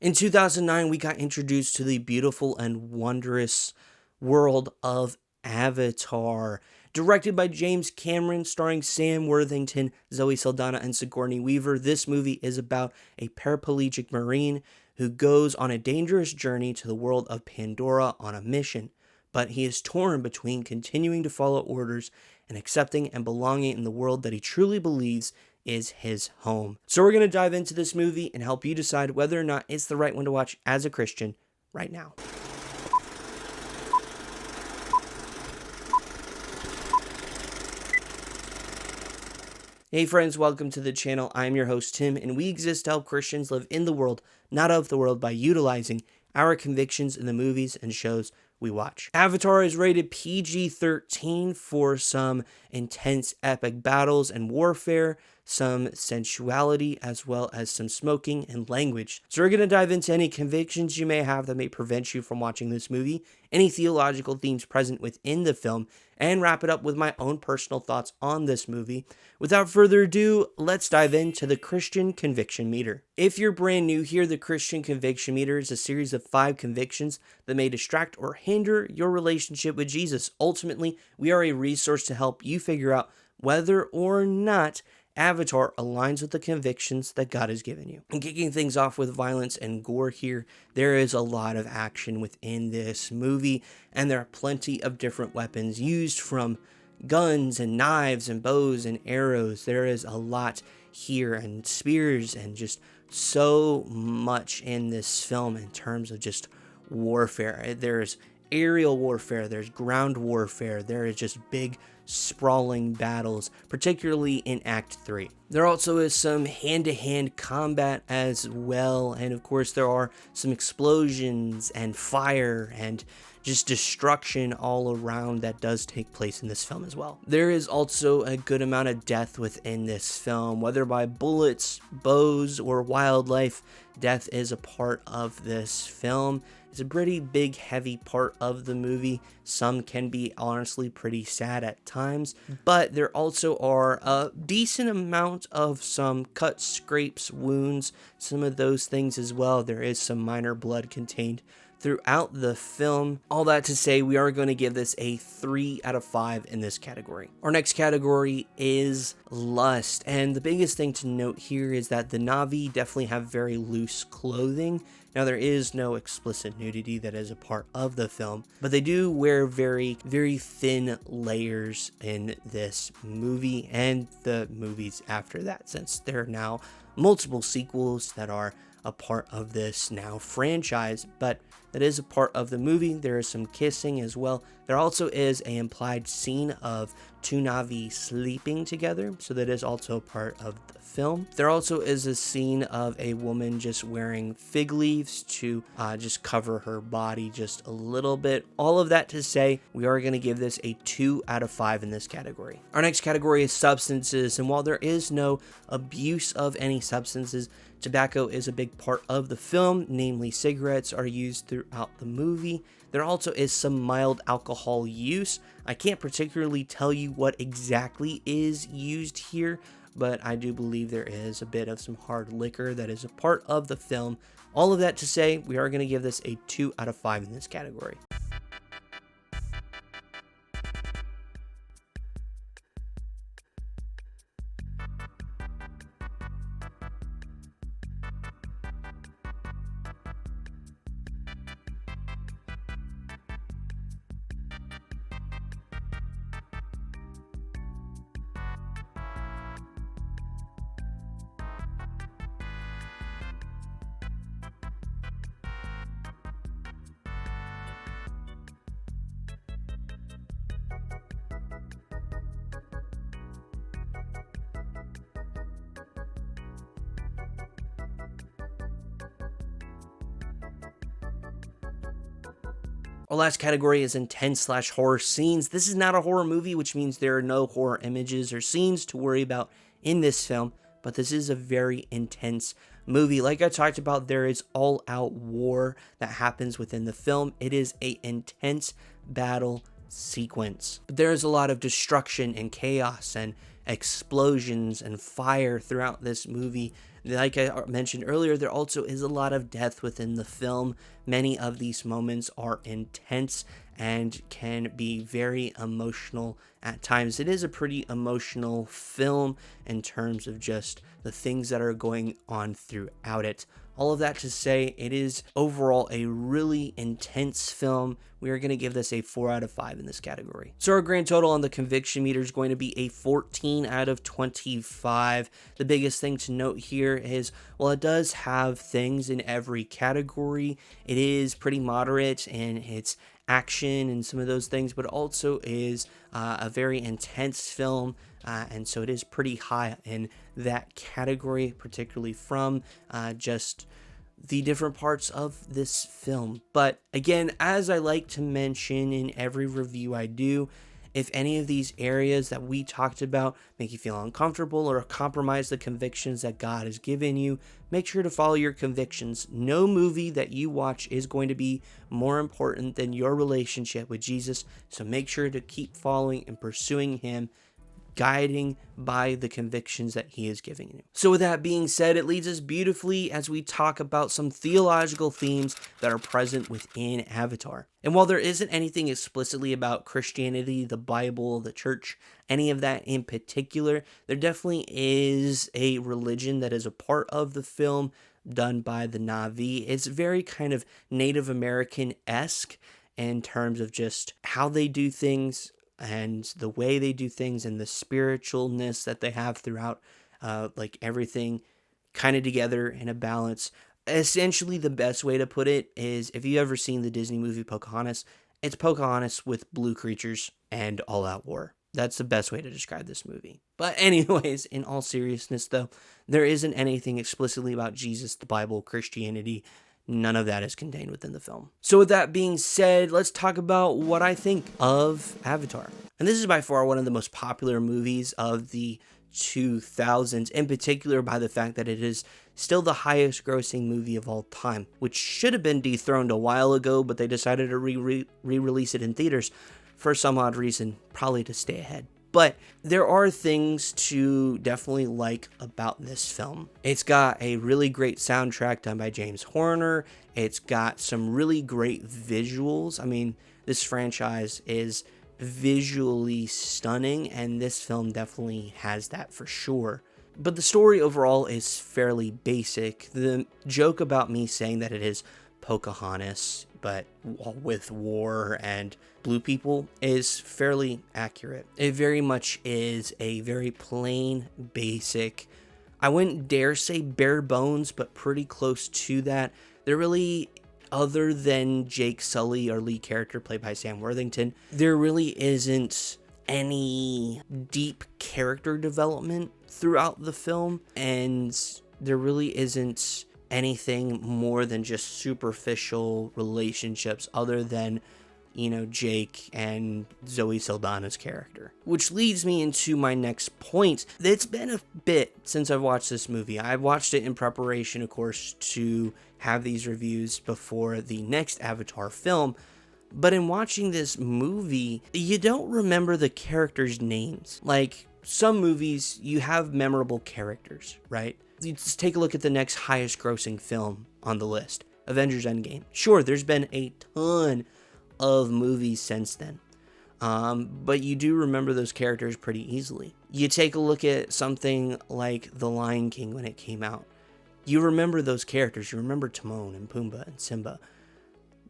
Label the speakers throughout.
Speaker 1: In 2009, we got introduced to the beautiful and wondrous world of Avatar. Directed by James Cameron, starring Sam Worthington, Zoe Saldana, and Sigourney Weaver, this movie is about a paraplegic Marine who goes on a dangerous journey to the world of Pandora on a mission. But he is torn between continuing to follow orders and accepting and belonging in the world that he truly believes is his home. So we're going to dive into this movie and help you decide whether or not it's the right one to watch as a Christian right now. Hey friends, welcome to the channel. I'm your host Tim, and we exist to help Christians live in the world, not of the world, by utilizing our convictions in the movies and shows we watch. Avatar is rated PG-13 for some intense epic battles and warfare, some sensuality, as well as some smoking and language. So we're going to dive into any convictions you may have that may prevent you from watching this movie, any theological themes present within the film, and wrap it up with my own personal thoughts on this movie. Without further ado, let's dive into the Christian Conviction Meter. If you're brand new here, the Christian Conviction Meter is a series of 5 convictions that may distract or hinder your relationship with Jesus. Ultimately, we are a resource to help you figure out whether or not Avatar aligns with the convictions that God has given you. And kicking things off with violence and gore here, there is a lot of action within this movie, and there are plenty of different weapons used, from guns and knives and bows and arrows. There is a lot here, and spears, and just so much in this film in terms of just warfare. There's aerial warfare, there's ground warfare, there is just big sprawling battles, particularly in Act 3. There also is some hand-to-hand combat as well, and of course there are some explosions and fire and just destruction all around that does take place in this film as well. There is also a good amount of death within this film, whether by bullets, bows, or wildlife. Death is a part of this film. It's a pretty big, heavy part of the movie. Some can be honestly pretty sad at times, but there also are a decent amount of some cuts, scrapes, wounds, some of those things as well. There is some minor blood contained throughout the film. All that to say, we are going to give this a 3 out of 5 in this category. Our next category is lust, and the biggest thing to note here is that the Na'vi definitely have very loose clothing. Now, there is no explicit nudity that is a part of the film, but they do wear very, very thin layers in this movie and the movies after that, since there are now multiple sequels that are a part of this now franchise, but that is a part of the movie. There is some kissing as well. There also is an implied scene of 2 Na'vi sleeping together, so that is also a part of the film. There also is a scene of a woman just wearing fig leaves to just cover her body just a little bit. All of that to say, we are going to give this a 2 out of 5 in this category. Our next category is substances, and while there is no abuse of any substances, tobacco is a big part of the film, namely cigarettes are used throughout the movie. There also is some mild alcohol use. I can't particularly tell you what exactly is used here, but I do believe there is a bit of some hard liquor that is a part of the film. All of that to say, we are going to give this a 2 out of 5 in this category. Our last category is intense/horror scenes. This is not a horror movie, which means there are no horror images or scenes to worry about in this film, but this is a very intense movie. Like I talked about, there is all-out war that happens within the film. It is an intense battle sequence. But there is a lot of destruction and chaos and explosions and fire throughout this movie. Like I mentioned earlier, there also is a lot of death within the film. Many of these moments are intense and can be very emotional at times. It is a pretty emotional film in terms of just the things that are going on throughout it. All of that to say, it is overall a really intense film. We are going to give this a 4 out of 5 in this category. So our grand total on the conviction meter is going to be a 14 out of 25. The biggest thing to note here is, while it does have things in every category, it is pretty moderate in its action and some of those things, but also is a very intense film. And so it is pretty high in that category, particularly from just the different parts of this film. But again, as I like to mention in every review I do, if any of these areas that we talked about make you feel uncomfortable or compromise the convictions that God has given you, make sure to follow your convictions. No movie that you watch is going to be more important than your relationship with Jesus. So make sure to keep following and pursuing Him, guiding by the convictions that He is giving you. So with that being said, it leads us beautifully as we talk about some theological themes that are present within Avatar. And while there isn't anything explicitly about Christianity, the Bible, the church, any of that in particular, there definitely is a religion that is a part of the film done by the Na'vi. It's very kind of Native American-esque in terms of just how they do things, and the way they do things, and the spiritualness that they have throughout, like everything kind of together in a balance. Essentially, the best way to put it is, if you've ever seen the Disney movie Pocahontas, it's Pocahontas with blue creatures and all-out war. That's the best way to describe this movie. But anyways, in all seriousness though, there isn't anything explicitly about Jesus, the Bible, Christianity. None of that is contained within the film. So with that being said, let's talk about what I think of Avatar. And this is by far one of the most popular movies of the 2000s, in particular by the fact that it is still the highest grossing movie of all time, which should have been dethroned a while ago, but they decided to re-release it in theaters for some odd reason, probably to stay ahead. But there are things to definitely like about this film. It's got a really great soundtrack done by James Horner. It's got some really great visuals. I mean, this franchise is visually stunning, and this film definitely has that for sure. But the story overall is fairly basic. The joke about me saying that it is Pocahontas, but with war and blue people, is fairly accurate. It very much is a very plain, basic, I wouldn't dare say bare bones, but pretty close to that. There really, other than Jake Sully, our lead character played by Sam Worthington, there really isn't any deep character development throughout the film, and there really isn't anything more than just superficial relationships other than, you know, Jake and Zoe Saldana's character. Which leads me into my next point. It's been a bit since I've watched this movie. I watched it in preparation, of course, to have these reviews before the next Avatar film. But in watching this movie, you don't remember the characters' names. Like, some movies, you have memorable characters, right? You just take a look at the next highest grossing film on the list, Avengers Endgame. Sure, there's been a ton of movies since then, but you do remember those characters pretty easily. You take a look at something like The Lion King when it came out. You remember those characters. You remember Timon and Pumbaa and Simba.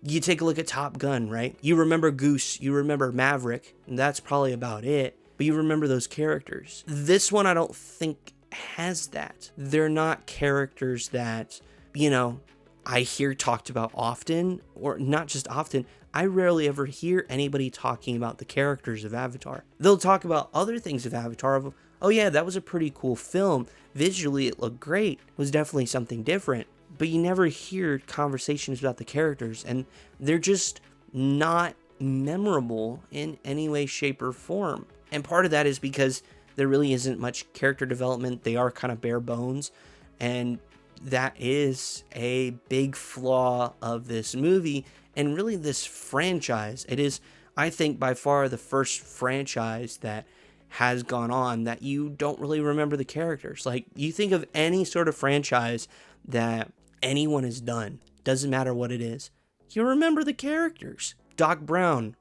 Speaker 1: You take a look at Top Gun, right? You remember Goose, you remember Maverick, and that's probably about it, but you remember those characters. This one, I don't think has that. They're not characters that, you know, I hear talked about often, or not just often. I rarely ever hear anybody talking about the characters of Avatar. They'll talk about other things of Avatar, of, oh yeah, that was a pretty cool film. Visually, it looked great. It was definitely something different. But you never hear conversations about the characters, and they're just not memorable in any way, shape, or form. And part of that is because there really isn't much character development. They are kind of bare bones, and that is a big flaw of this movie and really this franchise. It is, I think, by far the first franchise that has gone on that you don't really remember the characters. Like, you think of any sort of franchise that anyone has done, doesn't matter what it is, you remember the characters. Doc Brown,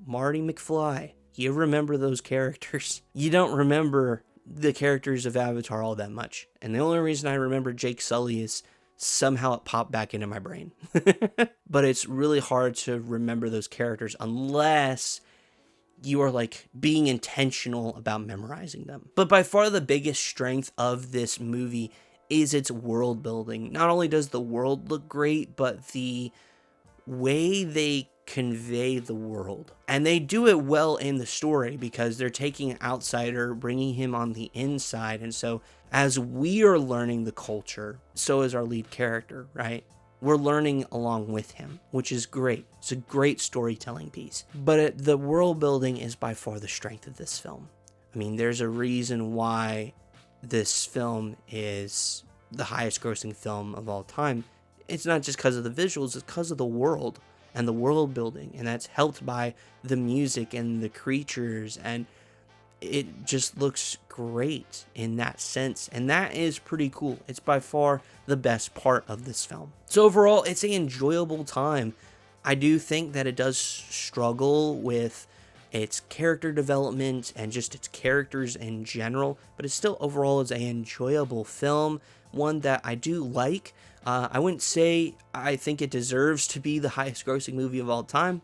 Speaker 1: Marty McFly, you remember those characters. You don't remember the characters of Avatar all that much. And the only reason I remember Jake Sully is somehow it popped back into my brain. But it's really hard to remember those characters unless you are like being intentional about memorizing them. But by far the biggest strength of this movie is its world building. Not only does the world look great, but the way they convey the world. And they do it well in the story because they're taking an outsider, bringing him on the inside. And so as we are learning the culture, so is our lead character, right? We're learning along with him, which is great. It's a great storytelling piece. But the world building is by far the strength of this film. I mean, there's a reason why this film is the highest grossing film of all time. It's not just because of the visuals, it's because of the world and the world building. And that's helped by the music and the creatures. And it just looks great in that sense. And that is pretty cool. It's by far the best part of this film. So overall, it's an enjoyable time. I do think that it does struggle with its character development and just its characters in general, but it still overall is an enjoyable film, one that I do like. I wouldn't say I think it deserves to be the highest grossing movie of all time,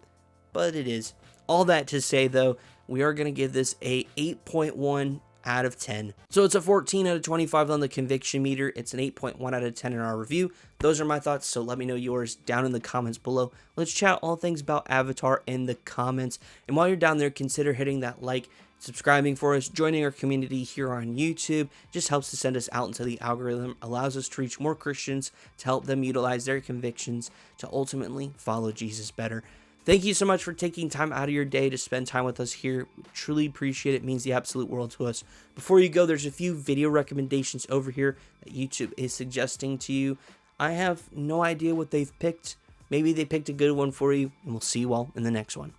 Speaker 1: but it is. All that to say though, we are going to give this a 8.1 out of 10. So it's a 14 out of 25 on the conviction meter. It's an 8.1 out of 10 in our review. Those are my thoughts, so let me know yours down in the comments below. Let's chat all things about Avatar in the comments. And while you're down there, consider hitting that like, subscribing for us, joining our community here on YouTube. Just helps to send us out into the algorithm, allows us to reach more Christians, to help them utilize their convictions to ultimately follow Jesus better. Thank you so much for taking time out of your day to spend time with us here. We truly appreciate it. It means the absolute world to us. Before you go, there's a few video recommendations over here that YouTube is suggesting to you. I have no idea what they've picked. Maybe they picked a good one for you, and we'll see you all in the next one.